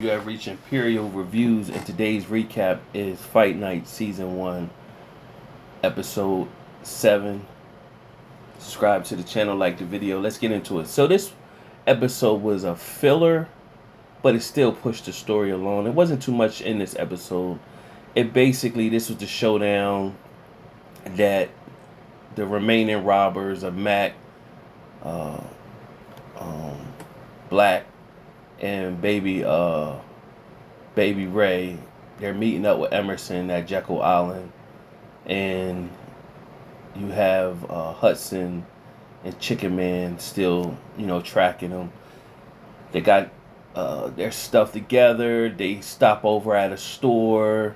You have reached Imperial Reviews, and today's recap is Fight Night Season 1, Episode 7. Subscribe to the channel, like the video. Let's get into it. So, this episode was a filler, but it still pushed the story along. It wasn't too much in this episode. This was the showdown that the remaining robbers of Mac, uh, um, Black, and Baby Ray, they're meeting up with Emerson at Jekyll Island, and you have Hudson and Chicken Man still, tracking them. They got their stuff together. They stop over at a store.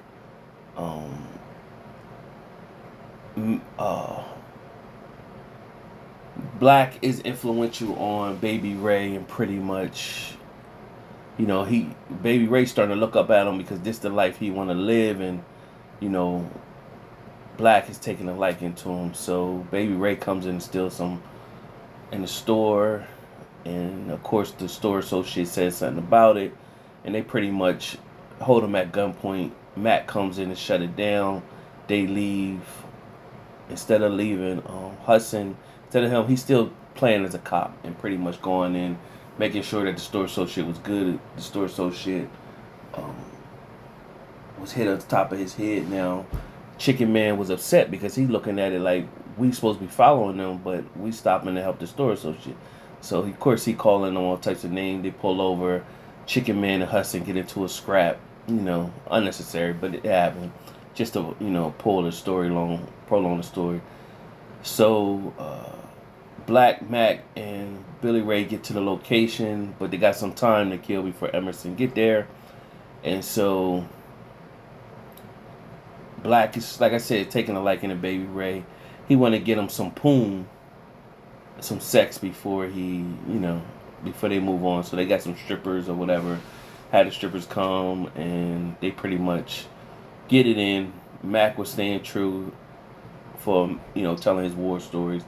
Um, Black is influential on Baby Ray, and pretty much, he Baby Ray starting to look up at him because this the life he want to live, and you know Black is taking a liking to him. So Baby Ray comes in and steals some in the store, and of course the store associate says something about it, and they pretty much hold him at gunpoint. Matt comes in and shut it down. They leave. Instead of leaving, Hudson, instead of him, he's still playing as a cop and pretty much going in, making sure that the store associate was good. The store associate um, was hit on the top of his head. Now, Chicken Man was upset because he's looking at it like we supposed to be following them, but we stopping to help the store associate. So of course he calling them all types of names. They pull over. Chicken Man and Hudson get into a scrap. Unnecessary, but it happened just to pull the story along, prolong the story. So Black, Mac, and Billy Ray get to the location, but they got some time to kill before Emerson get there, and so Black is, like I said, taking a liking to Baby Ray. He want to get him some poon, some sex before before they move on. So they got some strippers or whatever. Had the strippers come and they pretty much get it in. Mac was staying true for telling his war stories,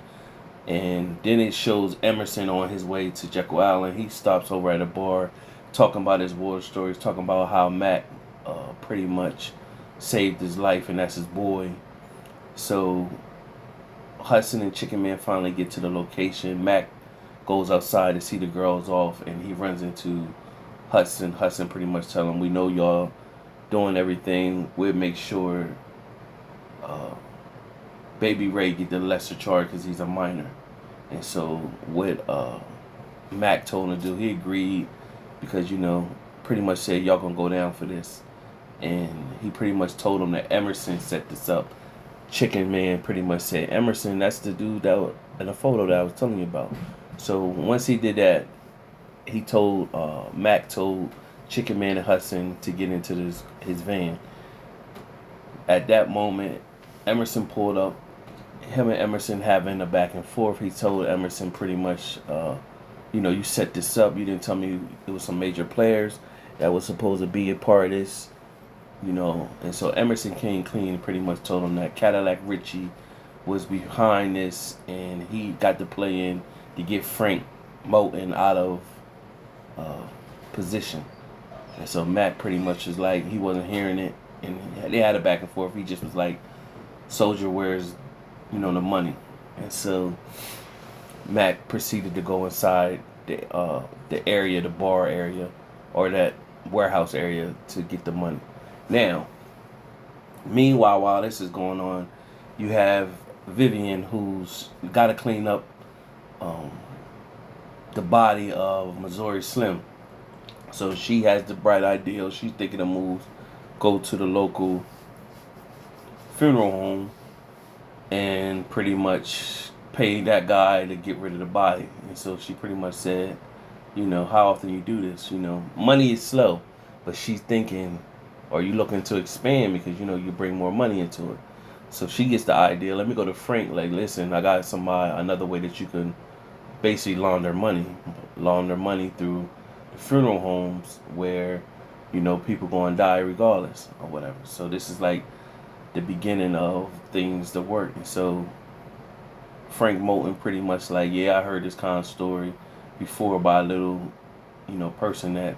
and then it shows Emerson on his way to Jekyll Island. He stops over at a bar, talking about his war stories, talking about how Mac pretty much saved his life, and that's his boy. So Hudson and Chicken Man finally get to the location. Mac goes outside to see the girls off, and he runs into Hudson. Hudson pretty much tell him, "We know y'all doing everything. We'll make sure Baby Ray get the lesser charge because he's a minor." And so what Mac told him to do, he agreed because pretty much said y'all gonna go down for this, and he pretty much told him that Emerson set this up. Chicken Man pretty much said, "Emerson, that's the dude that in the photo that I was telling you about." So once he did that, he told Mac told Chicken Man and Hudson to get into his van. At that moment, Emerson pulled up. Him and Emerson having a back and forth. He told Emerson pretty much, you set this up. You didn't tell me it was some major players that was supposed to be a part of this. And so Emerson came clean and pretty much told him that Cadillac Richie was behind this, and he got to play in to get Frank Moulton out of position. And so Mac pretty much was like, he wasn't hearing it, and they had a back and forth. He just was like, "Soldier, where's the money?" And so Mac proceeded to go inside the area, the bar area, or that warehouse area to get the money. Now, meanwhile, while this is going on, you have Vivian, who's got to clean up the body of Missouri Slim. So she has the bright idea. She's thinking of moves, go to the local funeral home and pretty much pay that guy to get rid of the body. And so she pretty much said, how often you do this? Money is slow, but she's thinking, are you looking to expand because you bring more money into it? So she gets the idea. Let me go to Frank. Like, listen, I got another way that you can basically launder money through the funeral homes where people going to die regardless or whatever. So this is like the beginning of things to work. And so Frank Moulton pretty much like, yeah, I heard this kind of story before by a little, person that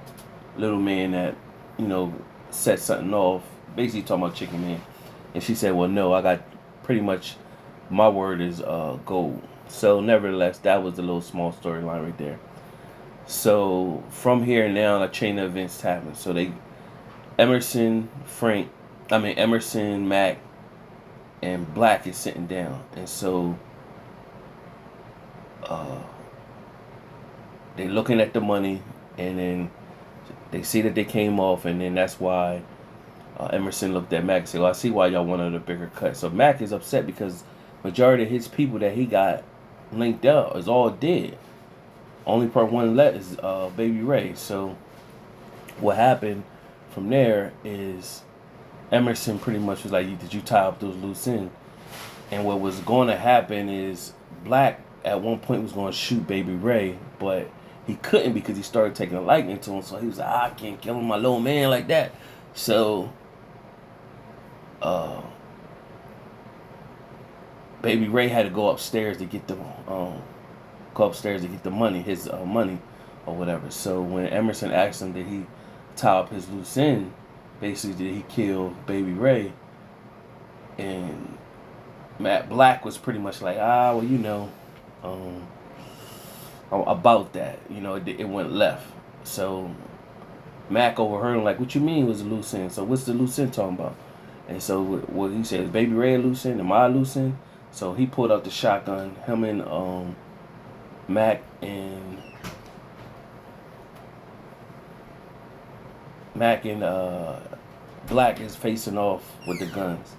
little man that, you know, set something off. Basically talking about Chicken Man. And she said, well, no, I got pretty much, my word is gold. So nevertheless, that was a little small storyline right there. So from here now, a chain of events happened. So they, Emerson, Mac, and Black is sitting down. And so uh, they looking at the money, and then they see that they came off, and then that's why Emerson looked at Mac and said, well, I see why y'all wanted a bigger cut. So Mac is upset because majority of his people that he got linked up is all dead. Only part one left is Baby Ray. So what happened from there is Emerson pretty much was like, did you tie up those loose ends? And what was going to happen is Black at one point was going to shoot Baby Ray, but he couldn't because he started taking a liking to him. So he was like, I can't kill my little man like that. So Baby Ray had to go upstairs to get the money, his money or whatever. So when Emerson asked him, did he tie up his loose end? Basically, did he kill Baby Ray? And Matt Black was pretty much like, well, you know, about that, you know, it went left. So Mac overheard him like, what you mean was a loose end? So what's the loose end talking about? And so what he said, is Baby Ray a loose end? Am I a loose end? So he pulled out the shotgun. Him and Mac and Black is facing off with the guns.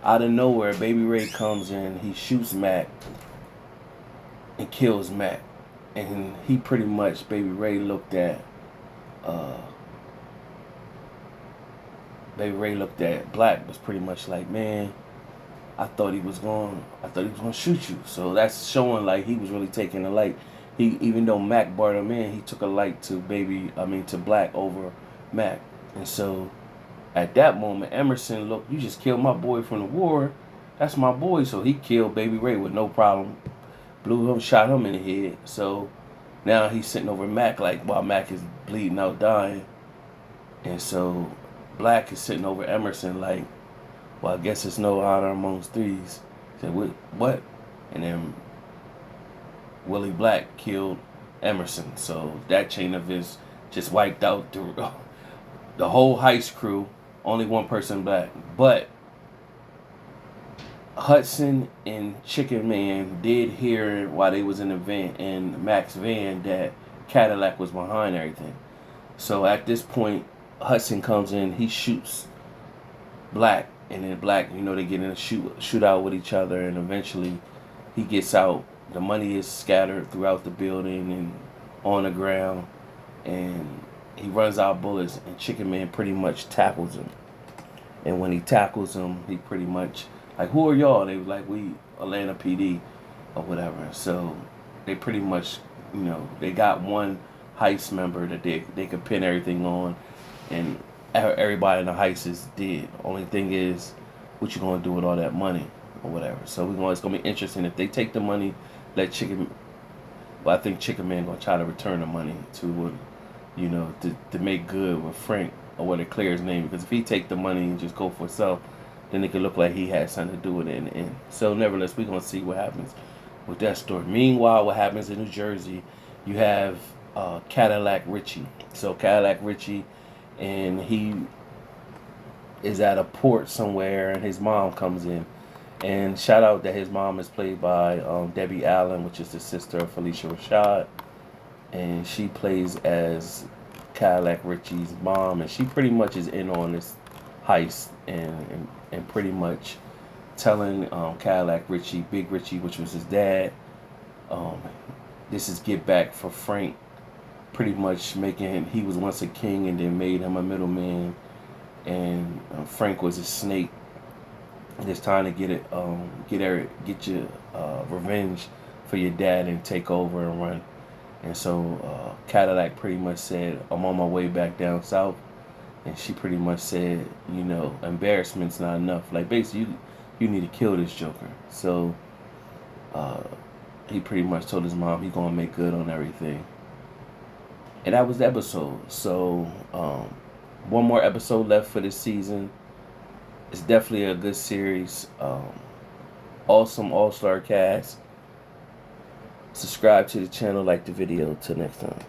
Out of nowhere, Baby Ray comes in. He shoots Mac and kills Mac. And he pretty much, Baby Ray looked at Black, was pretty much like, man, I thought he was going to shoot you. So that's showing like he was really taking a light. Even though Mac barred him in, he took a light to Black over Mac. And so at that moment, Emerson looked, you just killed my boy from the war. That's my boy. So he killed Baby Ray with no problem. Blew him, shot him in the head. So now he's sitting over Mac like while Mac is bleeding out, dying. And so Black is sitting over Emerson like, well, I guess it's no honor amongst thieves. He said, what? And then Willie Black killed Emerson. So that chain of events just wiped out the whole heist crew. Only one person black. But Hudson and Chicken Man did hear while they was in the van, in Mac's van, that Cadillac was behind everything. So at this point, Hudson comes in, he shoots Black, and then Black, you know, they get in a shootout with each other, and eventually he gets out. The money is scattered throughout the building and on the ground, and he runs out of bullets, and Chicken Man pretty much tackles him. And when he tackles him, he pretty much, like, who are y'all? They were like, we Atlanta PD or whatever. So they pretty much, you know, they got one heist member that they could pin everything on, and everybody in the heist is dead. Only thing is, what you gonna do with all that money or whatever. So it's gonna be interesting if they take the money, I think Chicken Man gonna try to return the money to, you know, to make good with Frank, or what, to clear his name. Because if he take the money and just go for himself, then it could look like he had something to do with it in the end. So nevertheless, we're gonna see what happens with that story. Meanwhile, what happens in New Jersey, you have Cadillac Richie. So Cadillac Richie, and he is at a port somewhere, and his mom comes in. And shout out that his mom is played by Debbie Allen, which is the sister of Felicia Rashad. And she plays as Cadillac Richie's mom, and she pretty much is in on this heist and pretty much telling Cadillac Richie, Big Richie, which was his dad, this is get back for Frank, pretty much making him, he was once a king and then made him a middleman, and Frank was a snake, and it's time to get your revenge for your dad and take over and run. And so Cadillac pretty much said, I'm on my way back down south. And she pretty much said, you know, embarrassment's not enough. Like, basically, you need to kill this Joker. So he pretty much told his mom he's going to make good on everything. And that was the episode. So, one more episode left for this season. It's definitely a good series. Awesome all-star cast. Subscribe to the channel, like the video. Till next time.